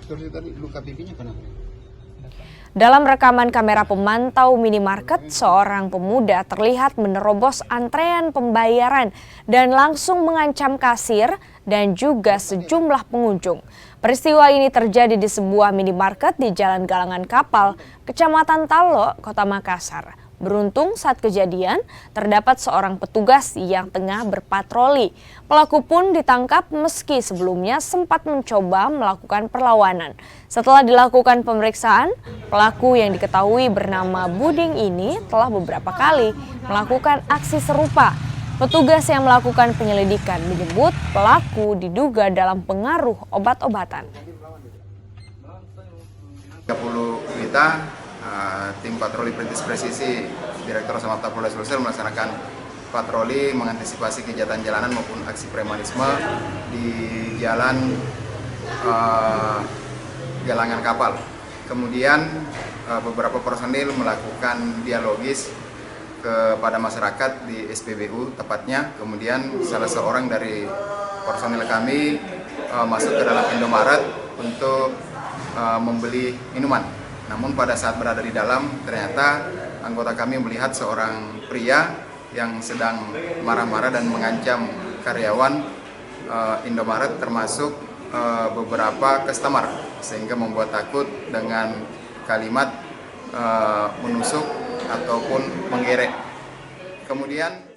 Seperti tadi luka pipinya kenapa? Dalam rekaman kamera pemantau minimarket, seorang pemuda terlihat menerobos antrean pembayaran dan langsung mengancam kasir dan juga sejumlah pengunjung. Peristiwa ini terjadi di sebuah minimarket di Jalan Galangan Kapal, Kecamatan Talok, Kota Makassar. Beruntung saat kejadian, terdapat seorang petugas yang tengah berpatroli. Pelaku pun ditangkap meski sebelumnya sempat mencoba melakukan perlawanan. Setelah dilakukan pemeriksaan, pelaku yang diketahui bernama Buding ini telah beberapa kali melakukan aksi serupa. Petugas yang melakukan penyelidikan menyebut pelaku diduga dalam pengaruh obat-obatan. 30 Wita, tim patroli perintis presisi Direktur Samapta Polda Sulsel melaksanakan patroli mengantisipasi kejahatan jalanan maupun aksi premanisme di jalan Galangan Kapal. Kemudian beberapa personil melakukan dialogis kepada masyarakat di SPBU tepatnya. Kemudian salah seorang dari personil kami masuk ke dalam Indomaret untuk membeli minuman. Namun pada saat berada di dalam, ternyata anggota kami melihat seorang pria yang sedang marah-marah dan mengancam karyawan Indomaret termasuk beberapa customer, sehingga membuat takut dengan kalimat menusuk ataupun menggerek. Kemudian